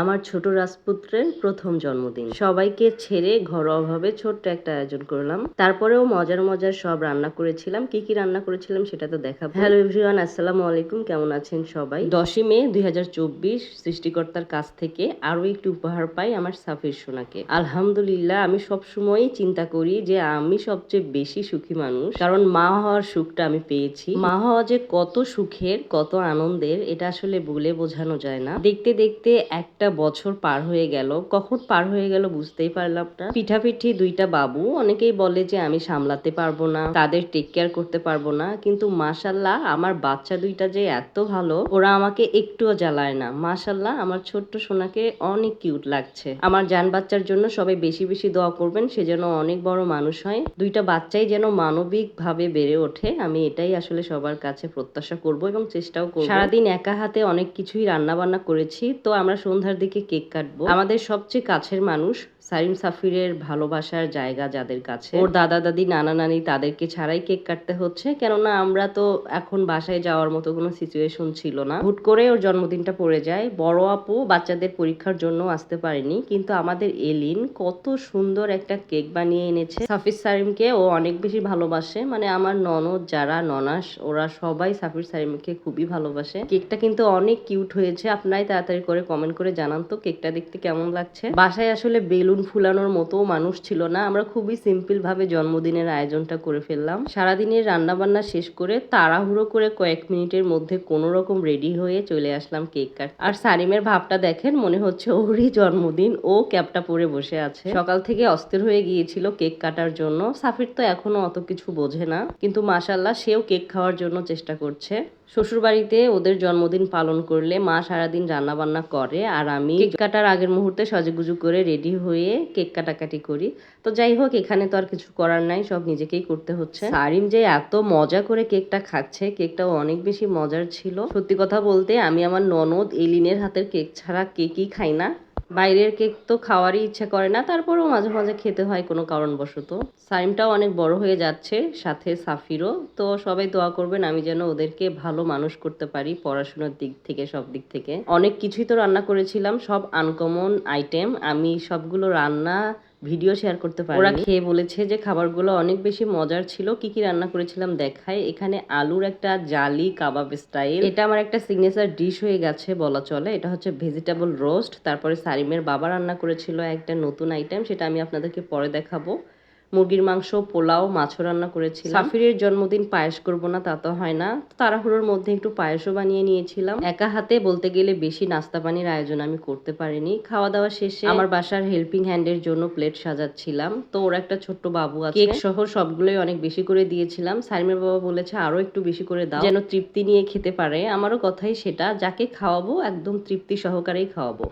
আমার ছোট রাজপুত্রের প্রথম জন্মদিন। সবাইকে ছেড়ে ঘরোয়াভাবে ছোট্ট একটা আয়োজন করলাম। তারপরেও মজার মজার সব রান্না করেছিলাম। কি কি রান্না করেছিলাম সেটা তো দেখাবো। হ্যালো এভরিওয়ান, আসসালামু আলাইকুম। কেমন আছেন সবাই? 10ই মে 2024 সৃষ্টিকর্তার কাছ থেকে আরো একটি উপহার পাই আমার সাফির সোনাকে। আলহামদুলিল্লাহ, আমি সবসময়ই চিন্তা করি যে আমি সবচেয়ে বেশি সুখী মানুষ, কারণ মা হওয়ার সুখটা আমি পেয়েছি। মা হওয়া যে কত সুখের, কত আনন্দের, এটা আসলে বলে বোঝানো যায় না। দেখতে দেখতে একটা বছর পার হয়ে গেল, কখন পার হয়ে গেল বুঝতেই পারলাম না। পিঠাপিঠি দুইটা বাবু, অনেকেই বলে যে আমি সামলাতে পারবো না, তাদের টেক কেয়ার করতে পারবো না, কিন্তু মাশাল্লাহ আমার বাচ্চা দুইটা যে এত ভালো, ওরা আমাকে একটুও জ্বালায় না। মাশাল্লাহ, আমার ছোট্ট সোনাকে অনেক কিউট লাগছে। আমার জান বাচ্চার জন্য সবাই বেশি বেশি দোয়া করবেন, সে যেন অনেক বড় মানুষ হয়, দুইটা বাচ্চাই যেন মানবিক ভাবে বেড়ে ওঠে। আমি এটাই আসলে সবার কাছে প্রত্যাশা করব এবং চেষ্টাও করব। সারাদিন একা হাতে অনেক কিছুই রান্না বান্না করেছি, তো আমরা সন্ধ্যার দিকে কেক কাটবো। আমাদের সবচেয়ে কাছের মানুষ সারিম সাফিরের ভালোবাসার জায়গা যাদের কাছে, ওর দাদা দাদি নানা নানি তাদেরকে ছাড়াই কেক কাটতে হচ্ছে, কেননা আমরা তো এখন বাসায় যাওয়ার মতো কোনো সিচুয়েশন ছিল না। হুট করে ওর জন্মদিনটা পড়ে যায়। বড় আপু বাচ্চাদের পরীক্ষার জন্য আসতে পারেনি, কিন্তু আমাদের এলিন কত সুন্দর একটা কেক বানিয়ে এনেছে। সাফির সারিমকে ও অনেক বেশি ভালোবাসে, মানে আমার ননদ যারা ননাস ওরা সবাই সাফির সারিমকে খুবই ভালোবাসে। কেকটা কিন্তু অনেক কিউট হয়েছে। আপনারাই তাড়াতাড়ি করে কমেন্ট করে জানান তো কেকটা দেখতে কেমন লাগছে। বাসায় আসলে বেলুন ফুলানোর মতো মানুষ ছিল না, আমরা খুবই সিম্পল ভাবে জন্মদিনের আয়োজনটা করে ফেললাম। সারাদিনের রান্না বান্না শেষ করে তাড়াহুড়ো করে কয়েক মিনিটের মধ্যে কোনো রকম রেডি হয়ে চলে আসলাম কেক কাট। আর সারিমের ভাবটা দেখেন, মনে হচ্ছে ওরই জন্মদিন, ও ক্যাপটা পরে বসে আছে। সকাল থেকে অস্থির হয়ে গিয়েছিল কেক কাটার জন্য। সাফির তো এখনো অত কিছু বোঝে না, কিন্তু মাশাল্লাহ সেও কেক খাওয়ার জন্য চেষ্টা করছে। শ্বশুর বাড়িতে ওদের জন্মদিন পালন করলে মা সারাদিন রান্না বান্না করে, আর আমি কেক কাটার আগের মুহূর্তে সাজুগুজু করে রেডি হয়ে কেক কাটাকাটি করি। তো যাই হোক, এখানে তো আর কিছু করার নাই, সব নিজেকেই করতে হচ্ছে। সারিম যে এত মজা করে কেকটা খাচ্ছে, কেকটাও অনেক বেশি মজার ছিল। সত্যি কথা বলতে আমি আমার ননদ এলিনের হাতের কেক ছাড়া কেকই খাই না। বাইরের কেক তো খাওয়ারই ইচ্ছা করে না, তারপরেও মাঝে মাঝে খেতে হয় কোনো কারণবশত। সাইমটাও অনেক বড় হয়ে যাচ্ছে, সাথে সাফিরও। তো সবাই দোয়া করবেন আমি যেন ওদেরকে ভালো মানুষ করতে পারি, পড়াশোনার দিক থেকে সব দিক থেকে। অনেক কিছুই তো রান্না করেছিলাম, সব আনকমন আইটেম। আমি সবগুলো রান্না ভিডিও শেয়ার করতে পারি। ওরা খেয়ে বলেছে যে খাবারগুলো অনেক বেশি মজার ছিল। কি কি রান্না করেছিলাম দেখাই। এখানে আলুর একটা জালি কাবাব স্টাইল, এটা আমার একটা সিগনেচার ডিশ হয়ে গেছে বলা চলে। এটা হচ্ছে ভেজিটেবল রোস্ট। তারপরে সারিমের বাবা রান্না করেছিল একটা নতুন আইটেম, সেটা আমি আপনাদেরকে পরে দেখাবো। মুরগির মাংস, পোলাও, মাছও রান্না করেছিলাম। সাফিরের জন্মদিন পায়েস করব না তা তো হয় না, তাড়াহুড়োর মধ্যে একটু পায়েসও বানিয়ে নিয়েছিলাম। একা হাতে বলতে গেলে বেশি নাস্তা পানির আয়োজন আমি করতে পারিনি। খাওয়া দাওয়া শেষে আমার বাসার হেল্পিং হ্যান্ডের জন্য প্লেট সাজাচ্ছিলাম। তো ওর একটা ছোট্ট বাবু আছে, কেক সহ সবগুলোই অনেক বেশি করে দিয়েছিলাম। সারিমের বাবা বলেছে আরো একটু বেশি করে দাও, যেন তৃপ্তি নিয়ে খেতে পারে। আমারও কথাই সেটা, যাকে খাওয়াবো একদম তৃপ্তি সহকারেই খাওয়াবো।